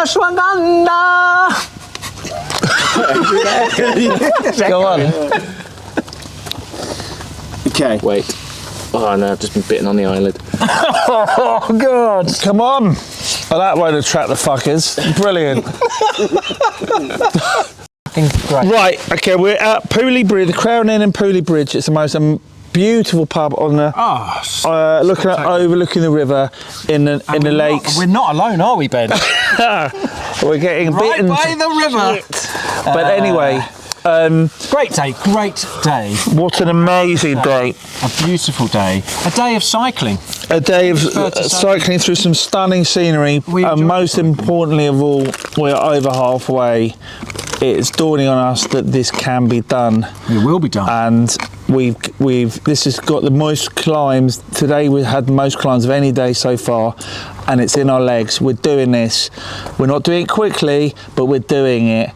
ashwagandha. Go on. Okay. Wait. Oh no, I've just been bitten on the eyelid. Oh God! Come on. Well, that won't attract the fuckers. Brilliant. Great. Right, okay, we're at Pooley Bridge, the Crown Inn in Pooley Bridge. It's the most beautiful pub on the overlooking the river in the lakes. We're not alone, are we, Ben? We're getting Right bitten. by the river. But anyway, Great day. what an amazing day. A beautiful day. A day of cycling. A day of to cycling through some stunning scenery, We and enjoyed most importantly of all, we're over halfway. It's dawning on us that this can be done. It will be done. And this has got the most climbs. Today we had the most climbs of any day so far, and it's in our legs. We're doing this. We're not doing it quickly, but we're doing it,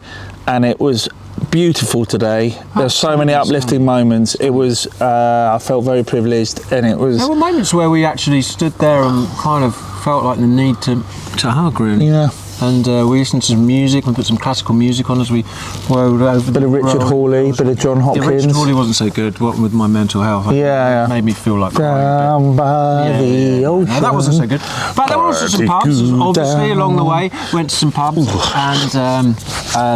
and it was beautiful today. There's so many uplifting moments. It was I felt very privileged, and it was. There were moments where we actually stood there and kind of felt like the need to hug, really. Yeah. And we listened to some music. We put some classical music on as we rode over. Bit of Richard Hawley, bit of John Hopkins. Yeah, Richard Hawley wasn't so good. What with my mental health? Yeah. It made me feel like Down by the ocean. No, that wasn't so good. But there were also some pubs, obviously, along the way. Went to some pubs, and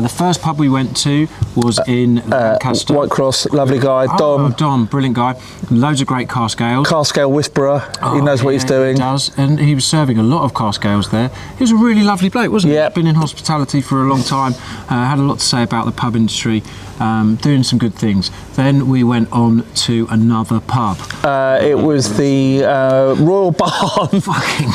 the first pub we went to was in Lancaster. White Cross, lovely guy, Dom. Dom, brilliant guy. Loads of great cask ales. Cask ale whisperer. He knows what he's doing. He does, and he was serving a lot of cask ales there. He was a really lovely bloke, wasn't he? Yep. Been in hospitality for a long time. Had a lot to say about the pub industry. Doing some good things. Then we went on to another pub. It was the Royal Barn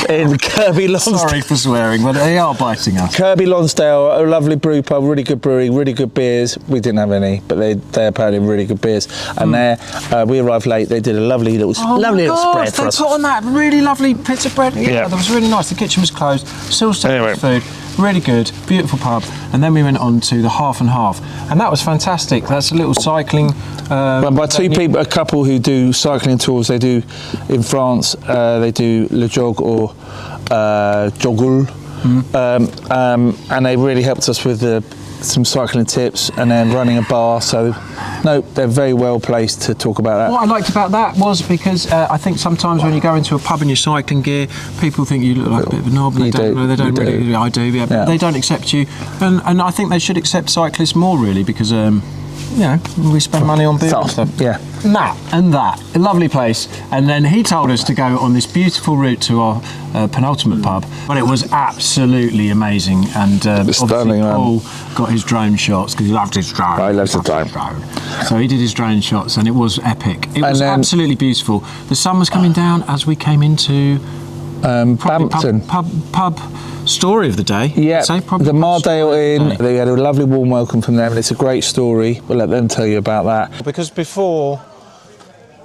in Kirby Lonsdale. Sorry for swearing, but they are biting us. Kirby Lonsdale, a lovely brew pub, really good brewery, really good beers. We didn't have any, but they apparently have really good beers. And there, we arrived late. They did a lovely little spread for us. They put on that really lovely pizza bread. Yeah, that was really nice. The kitchen was closed. Still serving food. Really good, beautiful pub. And then we went on to the Half and Half, and that was fantastic. That's a little cycling. By two people, a couple who do cycling tours. They do in France. They do Le Jog or Jogul, and they really helped us with some cycling tips and then running a bar. So, no, they're very well placed to talk about that. What I liked about that was because I think sometimes when you go into a pub in your cycling gear, people think you look like a bit of a knob. They don't really. I do, yeah. But they don't accept you, and I think they should accept cyclists more, really, because we spend money on beer and stuff. Yeah. That. A lovely place. And then he told us to go on this beautiful route to our penultimate pub. But it was absolutely amazing. And obviously Paul got his drone shots because he loved his drone. I loved the drone. So he did his drone shots, and it was epic. It was absolutely beautiful. The sun was coming down as we came into Bampton. Pub story of the day. Yeah, the Mardale Inn. They had a lovely warm welcome from them, and it's a great story. We'll let them tell you about that. Because before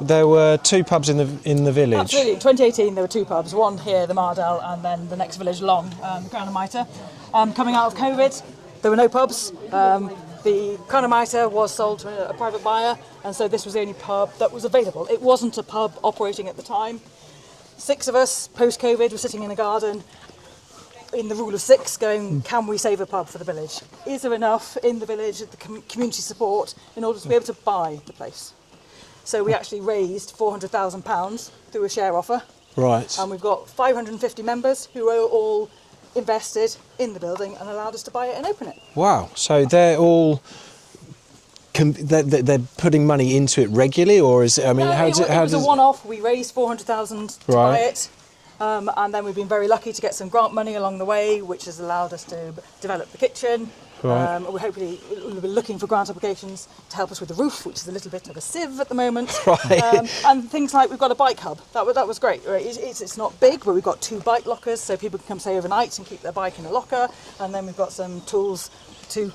there were two pubs in the village. Absolutely. In 2018 there were two pubs, one here, the Mardale, and then the next village along, the Crown and Mitre. Coming out of COVID, there were no pubs. The Crown and Mitre was sold to a private buyer, and so this was the only pub that was available. It wasn't a pub operating at the time. 6 of us, post-COVID, were sitting in a garden in the rule of 6 going, can we save a pub for the village? Is there enough in the village, the community support, in order to be able to buy the place? So we actually raised £400,000 through a share offer. Right. And we've got 550 members who are all invested in the building and allowed us to buy it and open it. Wow. So they're all... They're putting money into it regularly, or is it? I mean, no, how it was a one-off. We raised 400,000 to buy it, and then we've been very lucky to get some grant money along the way, which has allowed us to develop the kitchen. Right. We'll be looking for grant applications to help us with the roof, which is a little bit of a sieve at the moment. Right. And things like we've got a bike hub. That was great. Right? It's not big, but we've got 2 bike lockers, so people can come stay overnight and keep their bike in a locker. And then we've got some tools to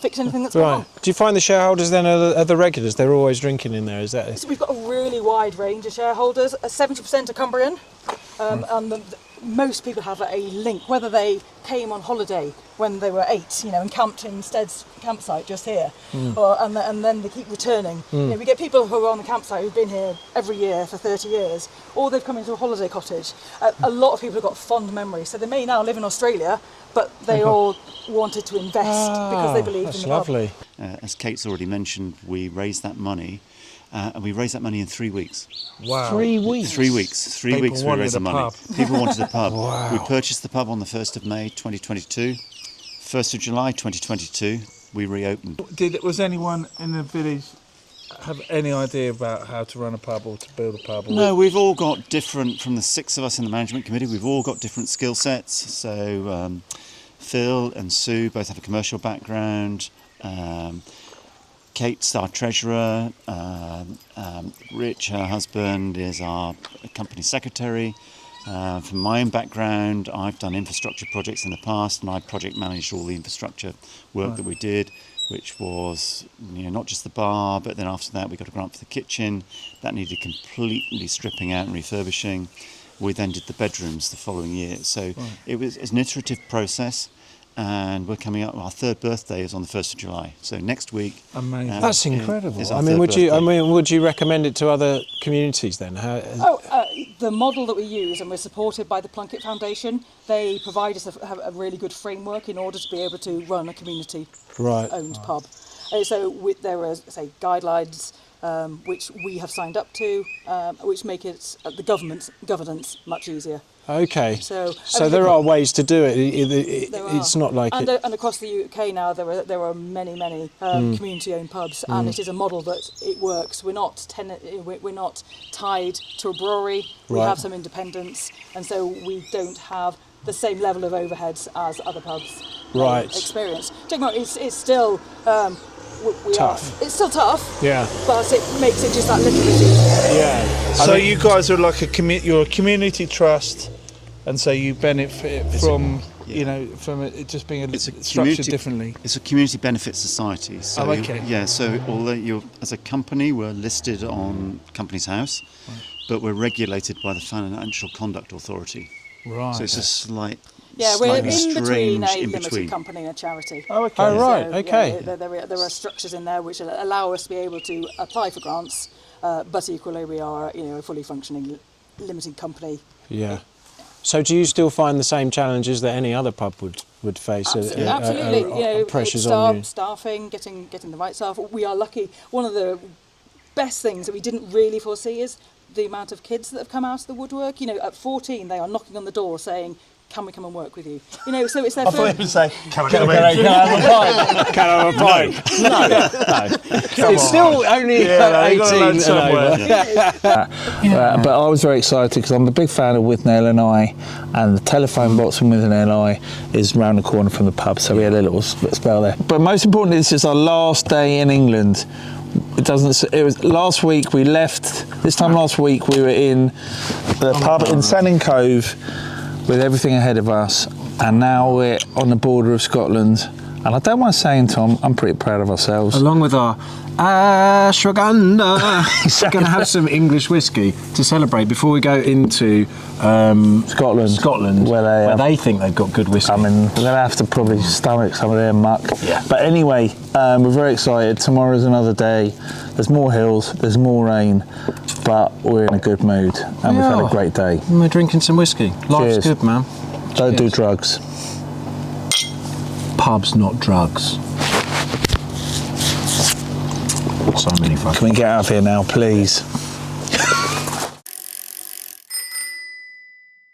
fix anything that's wrong. Do you find the shareholders then are the regulars? They're always drinking in there, is that it? So we've got a really wide range of shareholders. 70% are Cumbrian, and most people have a link, whether they came on holiday when they were 8, and camped in Stead's campsite just here, and then they keep returning. We get people who are on the campsite who've been here every year for 30 years, or they've come into a holiday cottage. A lot of people have got fond memories, so they may now live in Australia, but they all wanted to invest because they believed in the lovely. As Kate's already mentioned, we raised that money. And we raised that money in 3 weeks. Wow. 3 weeks? 3 weeks. 3 weeks we raised the money. Pub. People wanted a pub. Wow. We purchased the pub on the 1st of May 2022. 1st of July 2022, we reopened. Was anyone in the village have any idea about how to run a pub or to build a pub? No, we've all got different, from the 6 of us in the management committee, we've all got different skill sets. So Phil and Sue both have a commercial background. Kate's our treasurer, Rich, her husband, is our company secretary. From my own background, I've done infrastructure projects in the past, and I project managed all the infrastructure work that we did, which was not just the bar, but then after that we got a grant for the kitchen. That needed completely stripping out and refurbishing. We then did the bedrooms the following year. So it's an iterative process. And we're coming up. Our 3rd birthday is on the 1st of July. So next week. Amazing. That's incredible. Is our 3rd birthday. Would you recommend it to other communities then? The model that we use, and we're supported by the Plunkett Foundation, they provide us a really good framework in order to be able to run a community-owned pub. So there are, say, guidelines which we have signed up to, which make it the governance much easier. Okay. So there are ways to do it. It's not like and across the UK now there are many community-owned pubs, and it is a model that it works. We're not tied to a brewery. We have some independence, and so we don't have the same level of overheads as other pubs experience. It's still tough. It's still tough. Yeah. But it makes it just that little bit easier. Yeah. So you guys are like you're a community trust, and so you benefit from from it just being structured differently. It's a community benefit society. So, yeah. So although as a company, we're listed on Companies House, but we're regulated by the Financial Conduct Authority. Right. So it's a slight. Yeah, we're in between a in limited company and a charity. Oh, okay. Oh, right. So, okay. Yeah, there are structures in there which allow us to be able to apply for grants, but equally we are a fully functioning limited company. Yeah. So do you still find the same challenges that any other pub would face? Absolutely. Pressures on you. Staffing, getting the right staff. We are lucky. One of the best things that we didn't really foresee is the amount of kids that have come out of the woodwork. At 14, they are knocking on the door saying, "Can we come and work with you?" So it's their I thought you would say, "Can I Can I have a pint? No. It's still only 18 and over. But I was very excited because I'm a big fan of Withnail and I, and the telephone box from Withnail and I is round the corner from the pub, so we had a little spell there. But most importantly, this is our last day in England. It was last week we left. This time last week we were in the pub in Sanning Cove with everything ahead of us, and now we're on the border of Scotland. And I don't mind saying, Tom, I'm pretty proud of ourselves. Along with our ashwagandha, we're going to have some English whiskey to celebrate before we go into Scotland, where they think they've got good whiskey. I mean, we're going to have to probably stomach some of their muck. Yeah. But anyway, we're very excited. Tomorrow's another day. There's more hills, there's more rain, but we're in a good mood, and we've had a great day. We're drinking some whiskey. Life's Cheers. good, man. Don't do drugs. Pubs, not drugs. So many fucking. Can we get out of here now, please?